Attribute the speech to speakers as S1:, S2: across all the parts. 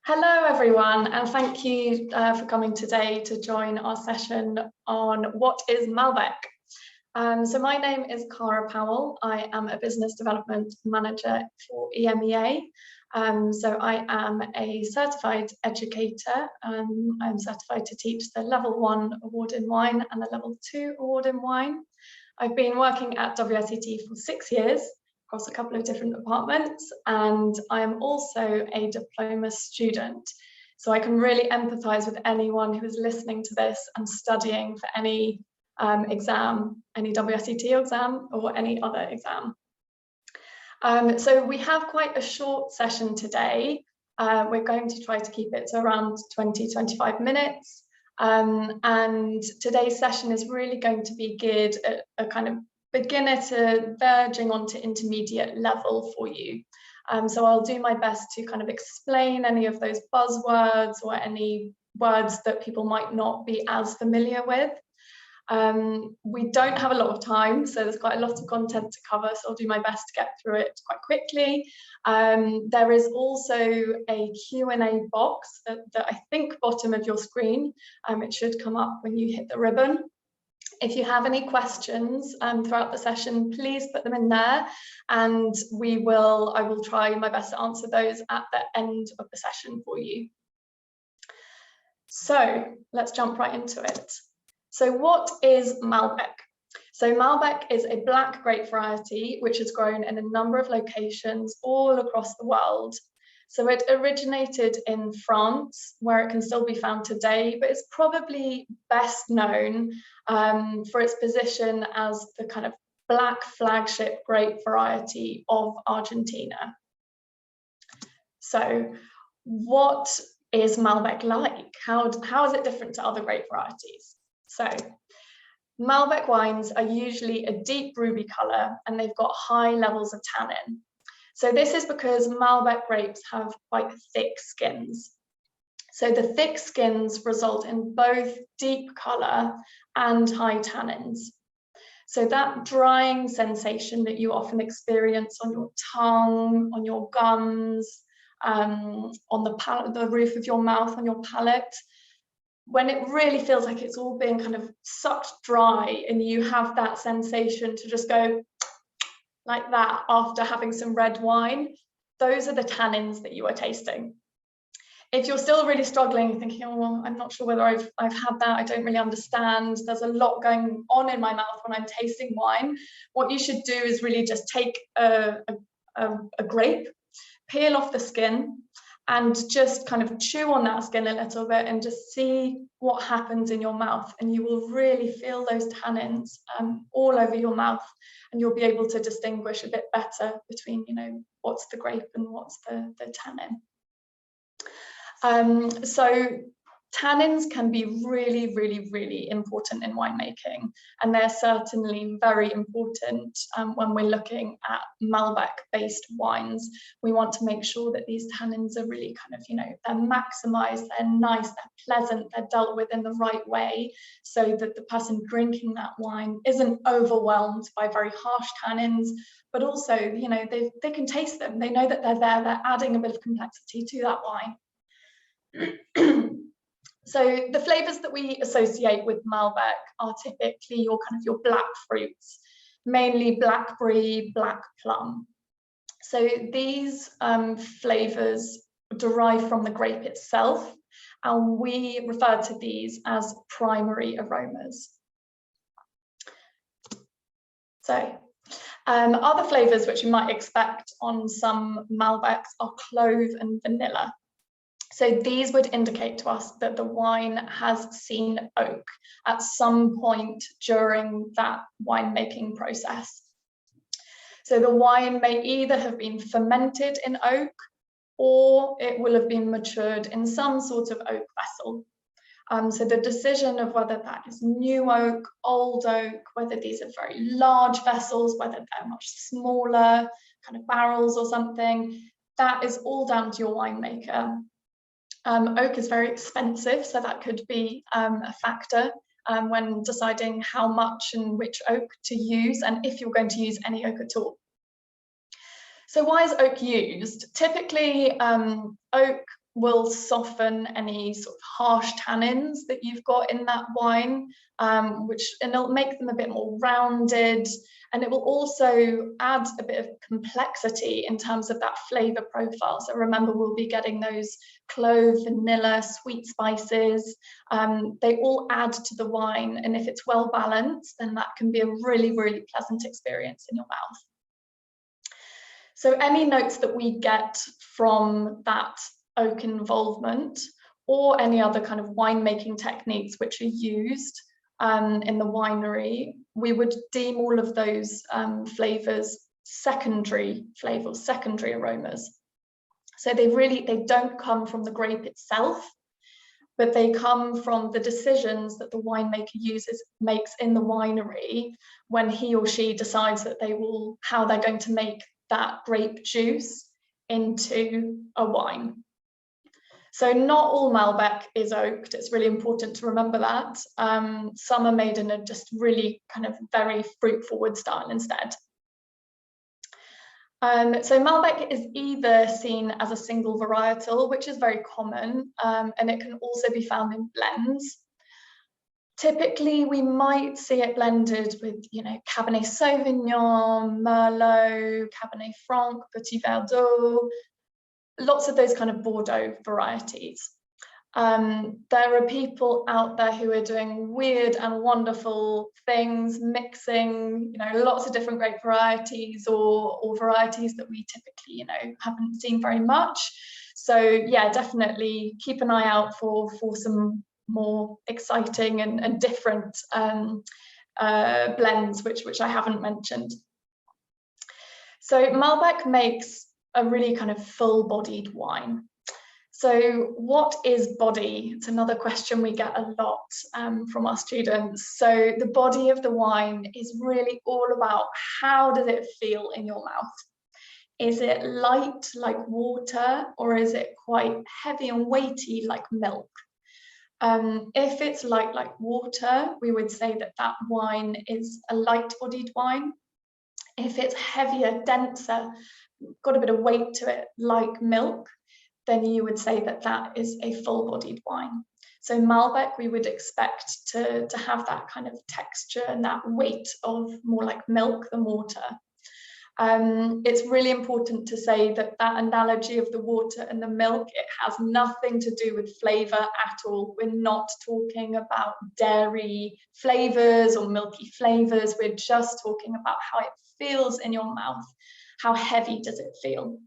S1: Hello everyone, and thank you for coming today to join our session on what is Malbec. So my name is Cara Powell. I am a business development manager for EMEA. So I am a certified educator. I'm certified to teach the Level 1 award in wine and the Level 2 award in wine. I've been working at WSET for 6 years across a couple of different departments, and I am also a diploma student. So I can really empathize with anyone who is listening to this and studying for any exam, any WSET exam or any other exam. So we have quite a short session today. We're going to try to keep it to around 20-25 minutes. And today's session is really going to be geared at a kind of beginner to verging onto intermediate level for you. So I'll do my best to kind of explain any of those buzzwords or any words that people might not be as familiar with. We don't have a lot of time, so there's quite a lot of content to cover, so I'll do my best to get through it quite quickly. There is also a Q&A box at the, I think, bottom of your screen. It should come up when you hit the ribbon. If you have any questions throughout the session, please put them in there, and I will try my best to answer those at the end of the session for you. So let's jump right into it. So what is Malbec? So Malbec is a black grape variety which is grown in a number of locations all across the world. So it originated in France, where it can still be found today, but it's probably best known for its position as the kind of black flagship grape variety of Argentina. So what is Malbec like? How is it different to other grape varieties? So Malbec wines are usually a deep ruby color, and they've got high levels of tannin. So this is because Malbec grapes have quite thick skins. So the thick skins result in both deep color and high tannins. So that drying sensation that you often experience on your tongue, on your gums, on the roof of your mouth, on your palate, when it really feels like it's all being kind of sucked dry and you have that sensation to just go like that after having some red wine, those are the tannins that you are tasting. If you're still really struggling, thinking, oh, well, I'm not sure whether I've had that, I don't really understand, there's a lot going on in my mouth when I'm tasting wine, what you should do is really just take a grape, peel off the skin, and just kind of chew on that skin a little bit and just see what happens in your mouth, and you will really feel those tannins all over your mouth, and you'll be able to distinguish a bit better between, you know, what's the grape and what's the tannin. So tannins can be really, really, really important in winemaking, and they're certainly very important when we're looking at Malbec-based wines. We want to make sure that these tannins are really kind of, you know, they're maximized, they're nice, they're pleasant, they're dealt with in the right way, so that the person drinking that wine isn't overwhelmed by very harsh tannins, but also, you know, they can taste them, they know that they're there, they're adding a bit of complexity to that wine. So the flavors that we associate with Malbec are typically your black fruits, mainly blackberry, black plum. So these flavors derive from the grape itself, and we refer to these as primary aromas. So other flavors which you might expect on some Malbecs are clove and vanilla. So these would indicate to us that the wine has seen oak at some point during that winemaking process. So the wine may either have been fermented in oak, or it will have been matured in some sort of oak vessel. So the decision of whether that is new oak, old oak, whether these are very large vessels, whether they're much smaller, kind of barrels or something, that is all down to your winemaker. Oak is very expensive, so that could be a factor when deciding how much and which oak to use, and if you're going to use any oak at all. So why is oak used? Typically, oak will soften any sort of harsh tannins that you've got in that wine, and it'll make them a bit more rounded, and it will also add a bit of complexity in terms of that flavor profile. So remember, we'll be getting those clove, vanilla, sweet spices. They all add to the wine, and if it's well balanced, then that can be a really, really pleasant experience in your mouth. So any notes that we get from that oak involvement, or any other kind of winemaking techniques which are used in the winery, we would deem all of those flavors secondary flavors, secondary aromas. So they don't come from the grape itself, but they come from the decisions that the winemaker makes in the winery when he or she decides that how they're going to make that grape juice into a wine. So not all Malbec is oaked. It's really important to remember that. Some are made in a just really kind of very fruit forward style instead. So Malbec is either seen as a single varietal, which is very common, and it can also be found in blends. Typically, we might see it blended with, Cabernet Sauvignon, Merlot, Cabernet Franc, Petit Verdot, lots of those kind of Bordeaux varieties. There are people out there who are doing weird and wonderful things, mixing, lots of different grape varieties or varieties that we typically, haven't seen very much. So yeah, definitely keep an eye out for some more exciting and different blends, which I haven't mentioned. So Malbec makes a really kind of full-bodied wine. So what is body? It's another question we get a lot from our students. So the body of the wine is really all about how does it feel in your mouth? Is it light like water, or is it quite heavy and weighty like milk? If it's light like water, we would say that that wine is a light-bodied wine. If it's heavier, denser, got a bit of weight to it like milk, then you would say that that is a full-bodied wine. So Malbec, we would expect to have that kind of texture and that weight of more like milk than water. It's really important to say that that analogy of the water and the milk, it has nothing to do with flavor at all. We're not talking about dairy flavors or milky flavors. We're just talking about how it feels in your mouth. How heavy does it feel?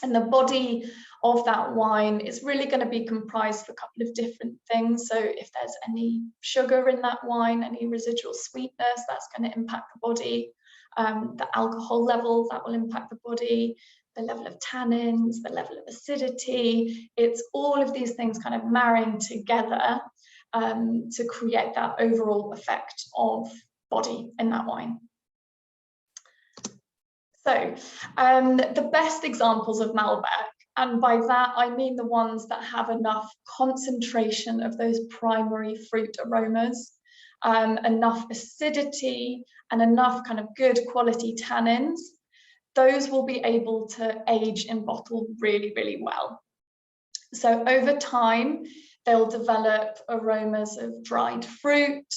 S1: And the body of that wine is really going to be comprised of a couple of different things. So if there's any sugar in that wine, any residual sweetness, that's going to impact the body. The alcohol level, that will impact the body, the level of tannins, the level of acidity. It's all of these things kind of marrying together to create that overall effect of body in that wine. So the best examples of Malbec, and by that I mean the ones that have enough concentration of those primary fruit aromas, enough acidity and enough kind of good quality tannins, those will be able to age in bottle really, really well. So over time, they'll develop aromas of dried fruit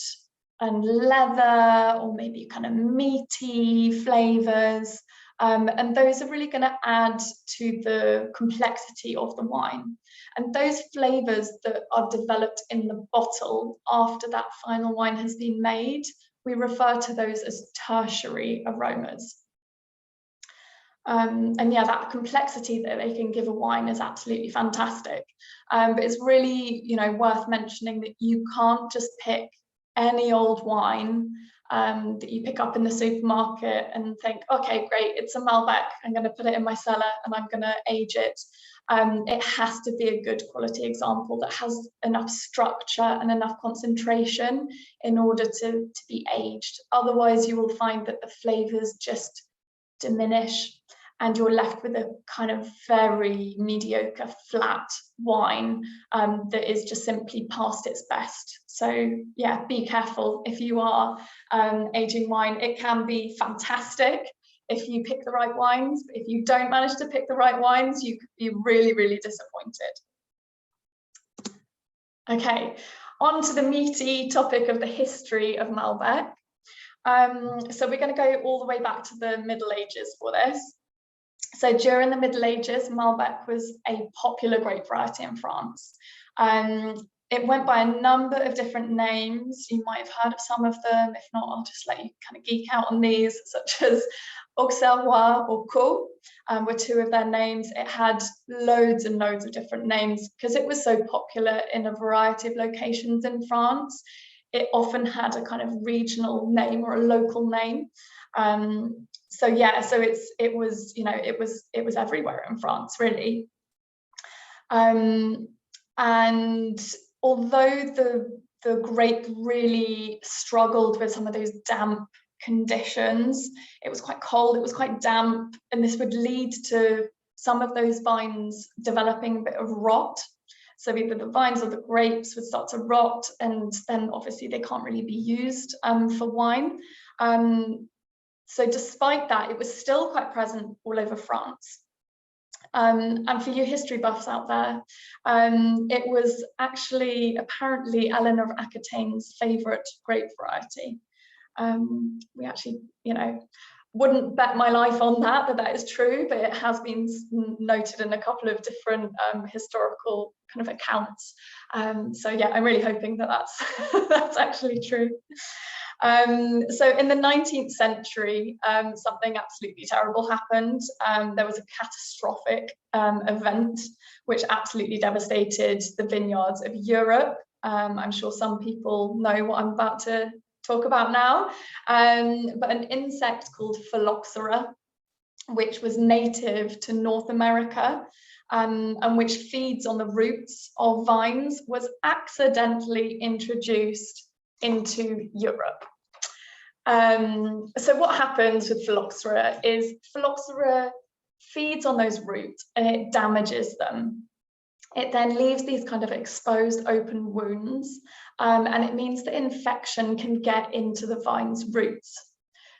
S1: and leather, or maybe kind of meaty flavors. And those are really going to add to the complexity of the wine. And those flavors that are developed in the bottle after that final wine has been made, we refer to those as tertiary aromas. And yeah, that complexity that they can give a wine is absolutely fantastic. But it's really, worth mentioning that you can't just pick any old wine that you pick up in the supermarket and think, okay, great, it's a Malbec, I'm going to put it in my cellar and I'm going to age it. It has to be a good quality example that has enough structure and enough concentration in order to be aged. Otherwise, you will find that the flavors just diminish and you're left with a kind of very mediocre, flat wine that is just simply past its best. So yeah, be careful if you are aging wine. It can be fantastic if you pick the right wines, but if you don't manage to pick the right wines, you could be really, really disappointed. Okay, on to the meaty topic of the history of Malbec. So we're going to go all the way back to the Middle Ages for this. So during the Middle Ages, Malbec was a popular grape variety in France. It went by a number of different names. You might have heard of some of them. If not, I'll just let you kind of geek out on these, such as Auxerrois or Caux, were two of their names. It had loads and loads of different names because it was so popular in a variety of locations in France. It often had a kind of regional name or a local name. So yeah, so it was everywhere in France, really. And although the grape really struggled with some of those damp conditions, it was quite cold, it was quite damp, and this would lead to some of those vines developing a bit of rot. So either the vines or the grapes would start to rot, and then obviously they can't really be used for wine. So despite that, it was still quite present all over France. And for you history buffs out there, it was actually apparently Eleanor of Aquitaine's favourite grape variety. We actually, wouldn't bet my life on that is true, but it has been noted in a couple of different historical kind of accounts. So yeah, I'm really hoping that that's actually true. So in the 19th century, something absolutely terrible happened. There was a catastrophic event which absolutely devastated the vineyards of Europe. I'm sure some people know what I'm about to talk about now, but an insect called phylloxera, which was native to North America, and which feeds on the roots of vines, was accidentally introduced into Europe. So what happens with phylloxera is phylloxera feeds on those roots and it damages them. It then leaves these kind of exposed open wounds, and it means that infection can get into the vine's roots.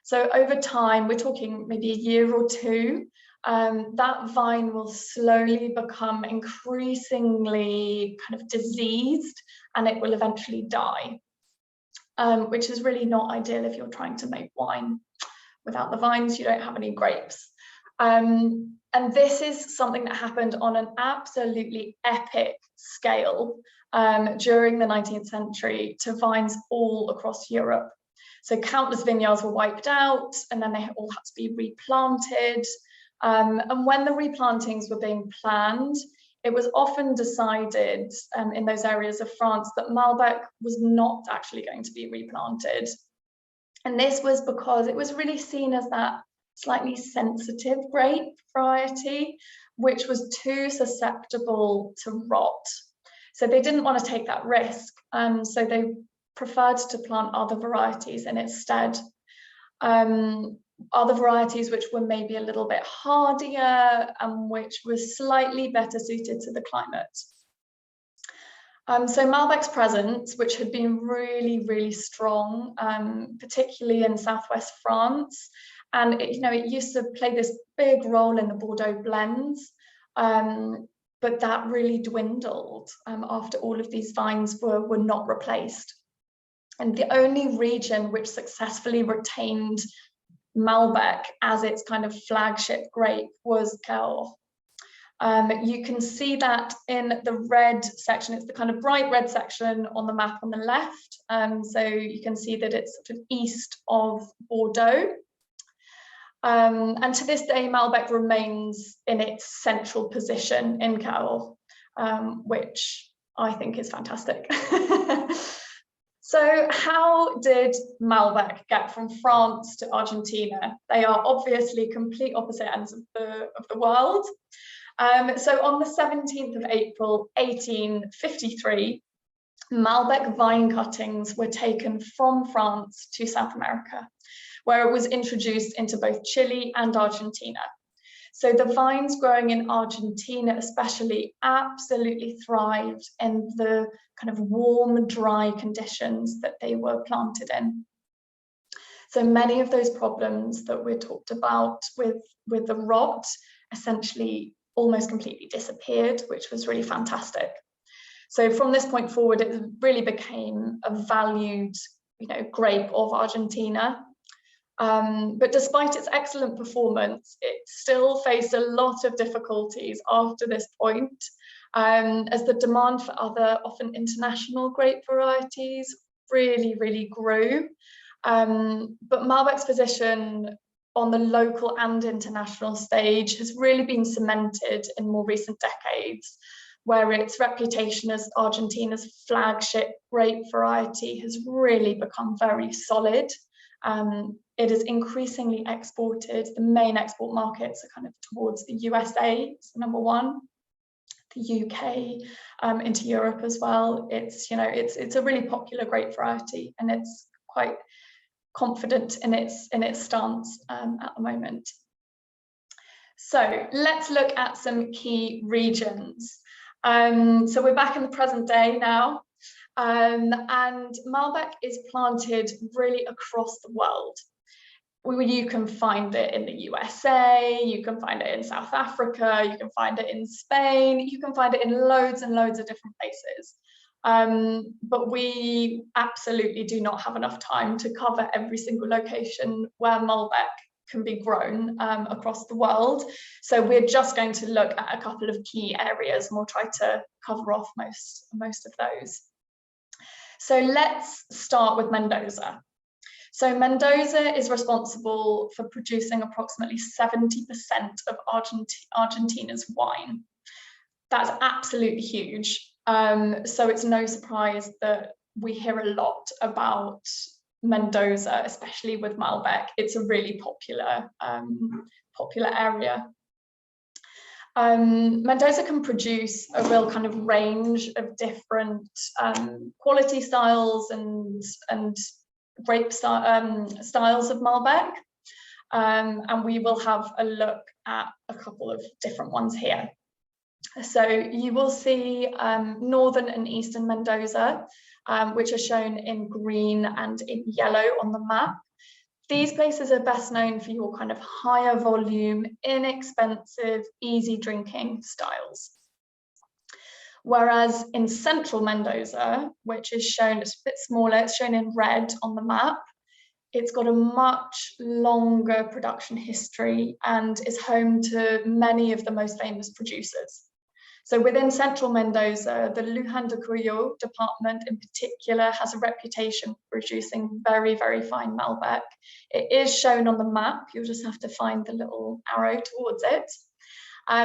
S1: So over time, we're talking maybe a year or two, that vine will slowly become increasingly kind of diseased, and it will eventually die. Which is really not ideal if you're trying to make wine. Without the vines, you don't have any grapes. And this is something that happened on an absolutely epic scale during the 19th century to vines all across Europe. So countless vineyards were wiped out, and then they all had to be replanted. And when the replantings were being planned, it was often decided in those areas of France that Malbec was not actually going to be replanted. And this was because it was really seen as that slightly sensitive grape variety, which was too susceptible to rot. So they didn't want to take that risk. So they preferred to plant other varieties in its stead. Other varieties which were maybe a little bit hardier and which was slightly better suited to the climate. So Malbec's presence, which had been really, really strong, particularly in southwest France, and it used to play this big role in the Bordeaux blends, but that really dwindled after all of these vines were not replaced. And the only region which successfully retained Malbec as its kind of flagship grape was Cahors. You can see that in the red section. It's the kind of bright red section on the map on the left. So you can see that it's sort of east of Bordeaux. And to this day, Malbec remains in its central position in Cahors, which I think is fantastic. So how did Malbec get from France to Argentina? They are obviously complete opposite ends of the world. So on the 17th of April, 1853, Malbec vine cuttings were taken from France to South America, where it was introduced into both Chile and Argentina. So the vines growing in Argentina especially absolutely thrived in the kind of warm, dry conditions that they were planted in. So many of those problems that we talked about with the rot essentially almost completely disappeared, which was really fantastic. So from this point forward, it really became a valued, grape of Argentina. But despite its excellent performance, it still faced a lot of difficulties after this point, as the demand for other, often international grape varieties really grew. But Malbec's position on the local and international stage has really been cemented in more recent decades, where its reputation as Argentina's flagship grape variety has really become very solid. It is increasingly exported. The main export markets are kind of towards the USA, so number one, the UK, into Europe as well. It's a really popular grape variety, and it's quite confident in its stance at the moment. So let's look at some key regions. So we're back in the present day now, and Malbec is planted really across the world. You can find it in the USA, you can find it in South Africa, you can find it in Spain, you can find it in loads and loads of different places. But we absolutely do not have enough time to cover every single location where Malbec can be grown across the world. So we're just going to look at a couple of key areas, and we'll try to cover off most of those. So let's start with Mendoza. So Mendoza is responsible for producing approximately 70% of Argentina's wine. That's absolutely huge. So it's no surprise that we hear a lot about Mendoza, especially with Malbec. It's a really popular area. Mendoza can produce a real kind of range of different quality styles and grape styles of Malbec, and we will have a look at a couple of different ones here. So you will see northern and eastern Mendoza, which are shown in green and in yellow on the map. These places are best known for your kind of higher volume, inexpensive, easy drinking styles. Whereas in central Mendoza, which is shown, it's a bit smaller, it's shown in red on the map, it's got a much longer production history and is home to many of the most famous producers. So within central Mendoza, the Luján de Cuyo department in particular has a reputation for producing very fine Malbec. It is shown on the map, you'll just have to find the little arrow towards it.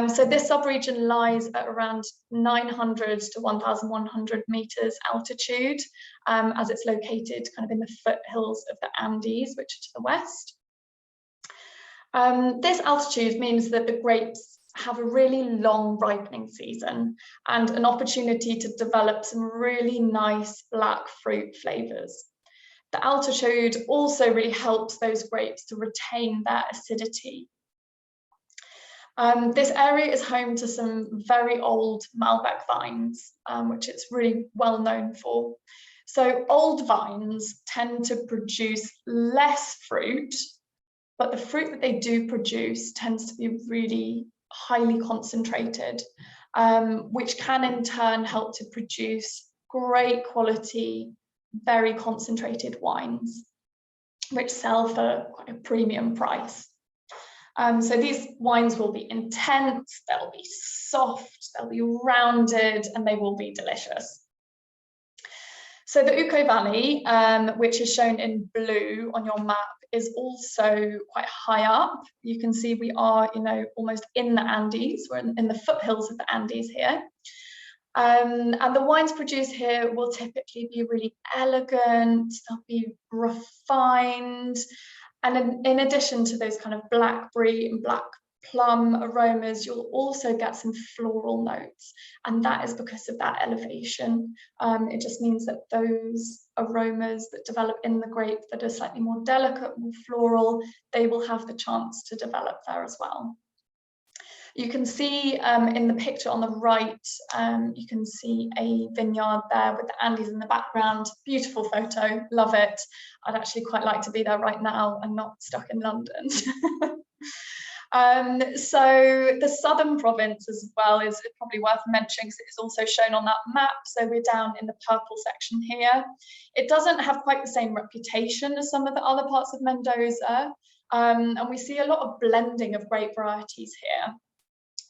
S1: So this subregion lies at around 900 to 1,100 meters altitude, as it's located kind of in the foothills of the Andes, which are to the west. This altitude means that the grapes have a really long ripening season and an opportunity to develop some really nice black fruit flavors. The altitude also really helps those grapes to retain their acidity. This area is home to some very old Malbec vines, which it's really well known for. So old vines tend to produce less fruit, but the fruit that they do produce tends to be really highly concentrated, which can in turn help to produce great quality, very concentrated wines, which sell for quite a premium price. So these wines will be intense, they'll be soft, they'll be rounded, and they will be delicious. So the Uco Valley, which is shown in blue on your map, is also quite high up. You can see we are, almost in the Andes. We're in the foothills of the Andes here. And the wines produced here will typically be really elegant, they'll be refined. And in addition to those kind of blackberry and black plum aromas, you'll also get some floral notes. And that is because of that elevation. It just means that those aromas that develop in the grape that are slightly more delicate, more floral, they will have the chance to develop there as well. You can see in the picture on the right, you can see a vineyard there with the Andes in the background. Beautiful photo, love it. I'd actually quite like to be there right now and not stuck in London. So the southern province as well is probably worth mentioning because it is also shown on that map. So we're down in the purple section here. It doesn't have quite the same reputation as some of the other parts of Mendoza. And we see a lot of blending of grape varieties here.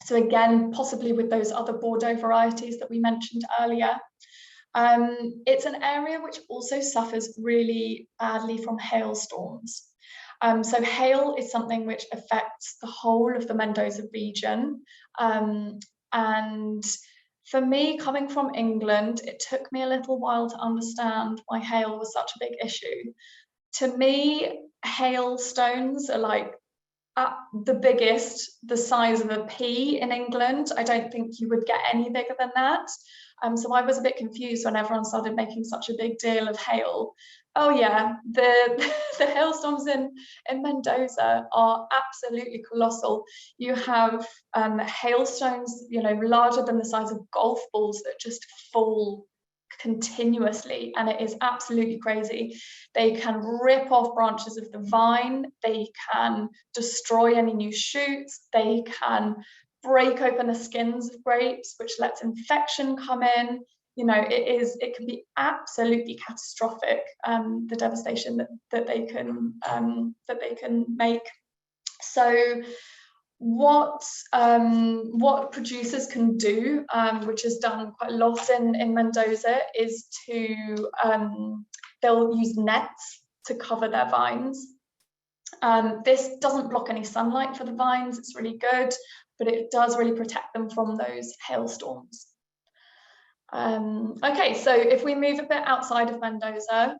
S1: So again, possibly with those other Bordeaux varieties that we mentioned earlier. It's an area which also suffers really badly from hailstorms. So hail is something which affects the whole of the Mendoza region. And for me, coming from England, it took me a little while to understand why hail was such a big issue. To me, hailstones are like at the biggest, the size of a pea in England. I don't think you would get any bigger than that. So I was a bit confused when everyone started making such a big deal of hail. Oh yeah, the hailstorms in Mendoza are absolutely colossal. You have hailstones, larger than the size of golf balls that just fall continuously, and it is absolutely crazy. They can rip off branches of the vine, they can destroy any new shoots, they can break open the skins of grapes, which lets infection come in. It can be absolutely catastrophic, the devastation that they can make. So what producers can do, which is done quite a lot in Mendoza, is to they'll use nets to cover their vines. This doesn't block any sunlight for the vines, it's really good, but it does really protect them from those hailstorms. Okay, so if we move a bit outside of Mendoza,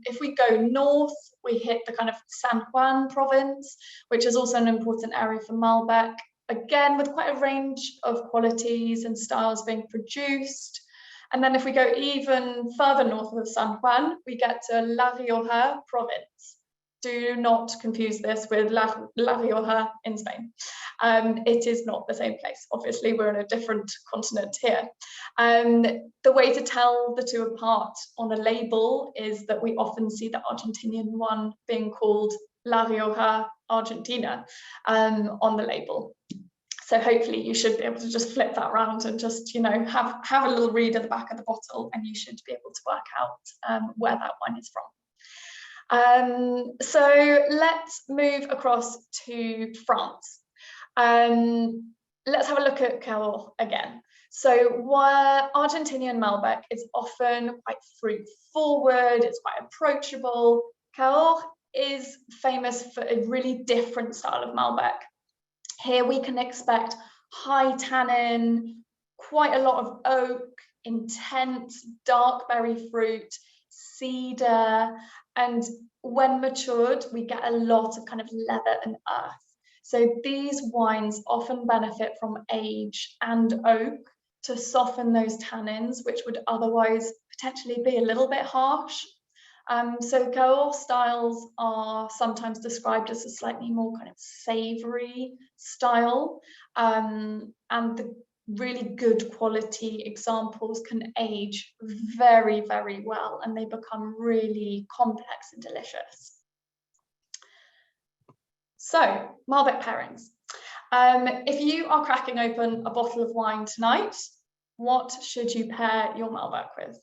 S1: if we go north, we hit the kind of San Juan province, which is also an important area for Malbec, again with quite a range of qualities and styles being produced. And then if we go even further north of San Juan, we get to La Rioja province. Do not confuse this with La Rioja in Spain. It is not the same place. Obviously, we're in a different continent here. The way to tell the two apart on a label is that we often see the Argentinian one being called La Rioja Argentina on the label. So hopefully you should be able to just flip that around and just, have a little read at the back of the bottle, and you should be able to work out where that wine is from. So let's move across to France. Let's have a look at Cahors again. So while Argentinian Malbec is often quite fruit forward, it's quite approachable, Cahors is famous for a really different style of Malbec. Here we can expect high tannin, quite a lot of oak, intense dark berry fruit, cedar, and when matured, we get a lot of kind of leather and earth. So these wines often benefit from age and oak to soften those tannins, which would otherwise potentially be a little bit harsh. So Cahors styles are sometimes described as a slightly more kind of savory style, and the really good quality examples can age very, very well, and they become really complex and delicious. So, Malbec pairings. If you are cracking open a bottle of wine tonight, what should you pair your Malbec with?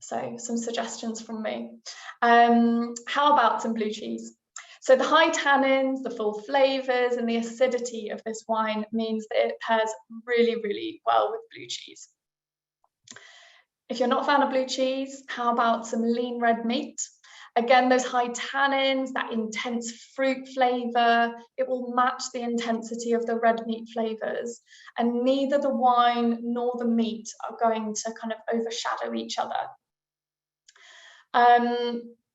S1: So, some suggestions from me. How about some blue cheese? So the high tannins, the full flavors, and the acidity of this wine means that it pairs really, really well with blue cheese. If you're not a fan of blue cheese, how about some lean red meat? Again, those high tannins, that intense fruit flavor, it will match the intensity of the red meat flavors. And neither the wine nor the meat are going to kind of overshadow each other.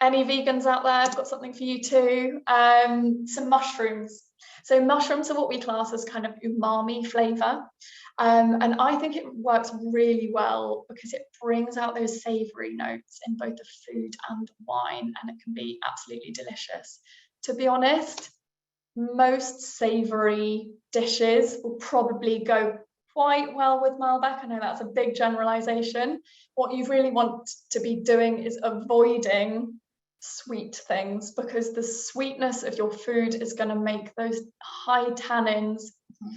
S1: Any vegans out there? I've got something for you too. Some mushrooms. So mushrooms are what we class as kind of umami flavor. And I think it works really well because it brings out those savory notes in both the food and wine, and it can be absolutely delicious. To be honest, most savory dishes will probably go quite well with Malbec. I know that's a big generalization. What you really want to be doing is avoiding sweet things, because the sweetness of your food is going to make those high tannins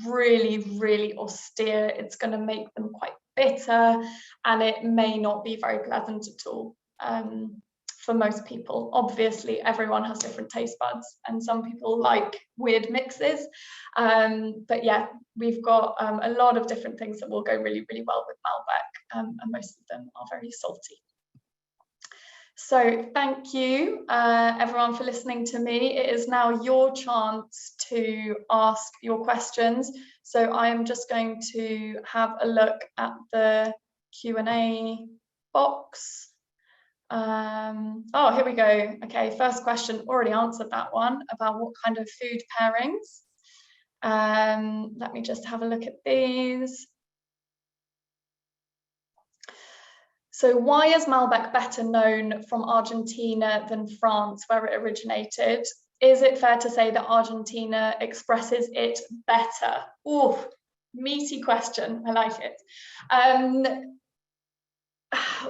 S1: really, really austere. It's going to make them quite bitter, and it may not be very pleasant at all for most people. Obviously, everyone has different taste buds, and some people like weird mixes. But yeah, we've got a lot of different things that will go really, really well with Malbec, and most of them are very salty. So thank you, everyone, for listening to me. It is now your chance to ask your questions. So I am just going to have a look at the Q&A box. Oh, here we go. Okay, first question, already answered that one, about what kind of food pairings. Let me just have a look at these. So why is Malbec better known from Argentina than France, where it originated? Is it fair to say that Argentina expresses it better? Oh, meaty question, I like it.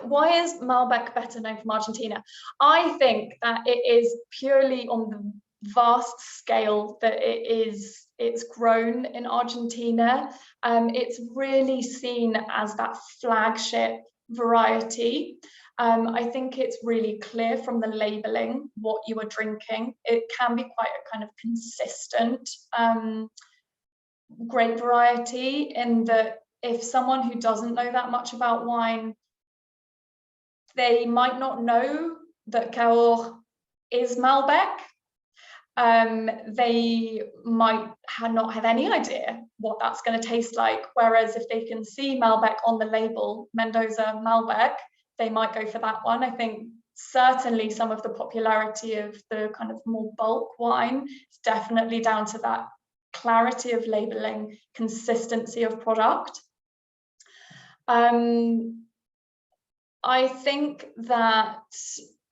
S1: Why is Malbec better known from Argentina? I think that it is purely on the vast scale that it's grown in Argentina. It's really seen as that flagship variety. I think it's really clear from the labeling what you are drinking. It can be quite a kind of consistent grape variety, in that if someone who doesn't know that much about wine, they might not know that Cahors is Malbec. They might not have any idea what that's going to taste like. Whereas if they can see Malbec on the label, Mendoza Malbec, they might go for that one. I think certainly some of the popularity of the kind of more bulk wine is definitely down to that clarity of labeling, consistency of product. I think that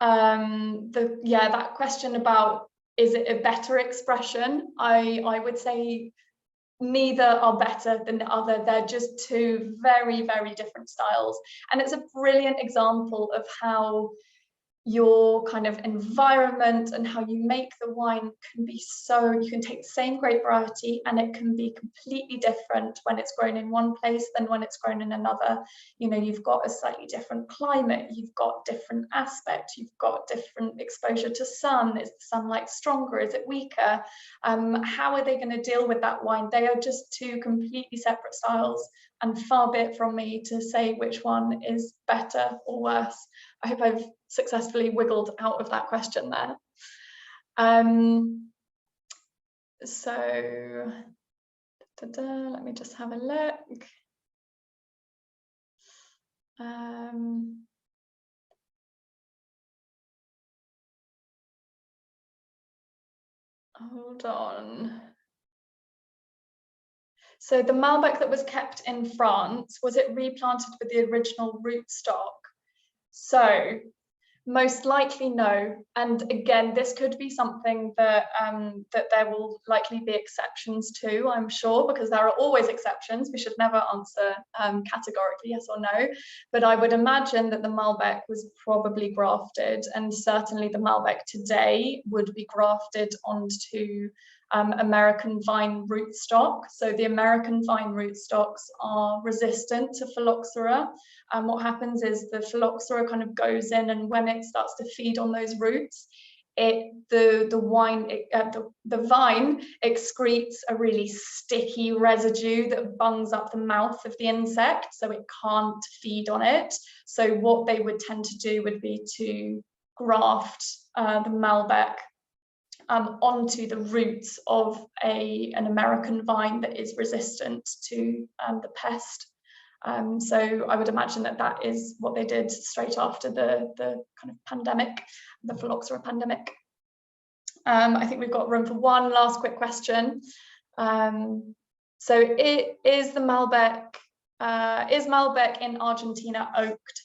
S1: that question about, is it a better expression? I would say neither are better than the other. They're just two very, very different styles. And it's a brilliant example of how your kind of environment and how you make the wine can be so, you can take the same grape variety and it can be completely different when it's grown in one place than when it's grown in another. You know, you've got a slightly different climate, you've got different aspects, you've got different exposure to sun. Is the sunlight stronger? Is it weaker? How are they going to deal with that wine? They are just two completely separate styles, and far be it from me to say which one is better or worse. I hope I've successfully wiggled out of that question there. So, let me just have a look. Hold on. So the Malbec that was kept in France, was it replanted with the original rootstock? So most likely no. And again, this could be something that that there will likely be exceptions to, I'm sure, because there are always exceptions. We should never answer categorically yes or no. But I would imagine that the Malbec was probably grafted, and certainly the Malbec today would be grafted onto American vine rootstock. So the American vine rootstocks are resistant to phylloxera. And what happens is the phylloxera kind of goes in, and when it starts to feed on those roots, the vine excretes a really sticky residue that bungs up the mouth of the insect, so it can't feed on it. So what they would tend to do would be to graft the Malbec onto the roots of an American vine that is resistant to the pest. So I would imagine that that is what they did straight after the kind of pandemic, the phylloxera pandemic. I think we've got room for one last quick question. So is Malbec in Argentina oaked?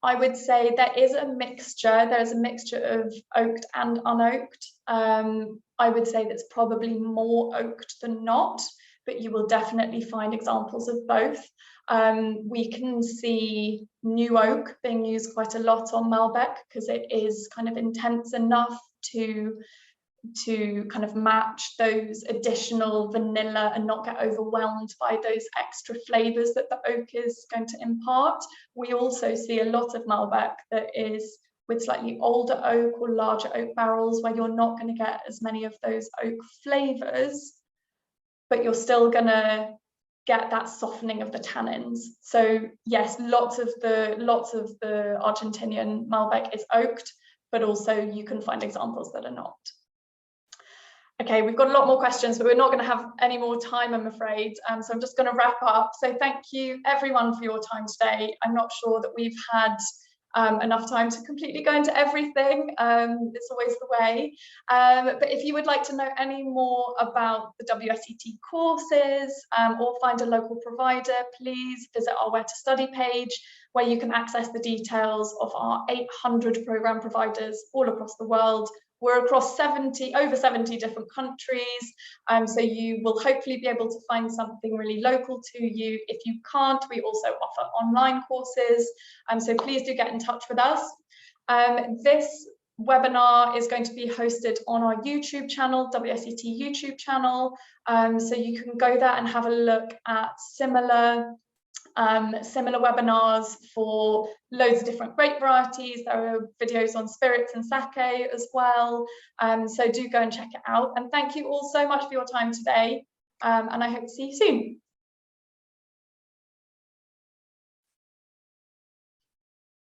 S1: I would say there is a mixture. There's a mixture of oaked and unoaked. I would say that's probably more oaked than not, but you will definitely find examples of both. We can see new oak being used quite a lot on Malbec because it is kind of intense enough to kind of match those additional vanilla and not get overwhelmed by those extra flavors that the oak is going to impart. We also see a lot of Malbec that is with slightly older oak or larger oak barrels where you're not going to get as many of those oak flavors, but you're still going to get that softening of the tannins. So yes, lots of the Argentinian Malbec is oaked, but also you can find examples that are not. Okay, we've got a lot more questions, but we're not going to have any more time, I'm afraid. So I'm just going to wrap up. So thank you everyone for your time today. I'm not sure that we've had enough time to completely go into everything. It's always the way. But if you would like to know any more about the WSET courses or find a local provider, please visit our Where to Study page, where you can access the details of our 800 program providers all across the world. We're across over 70 different countries, so you will hopefully be able to find something really local to you. If you can't, we also offer online courses, so please do get in touch with us. This webinar is going to be hosted on our YouTube channel, WSET YouTube channel, so you can go there and have a look at similar webinars for loads of different grape varieties. There are videos on spirits and sake as well. So do go and check it out. And thank you all so much for your time today. And I hope to see you soon.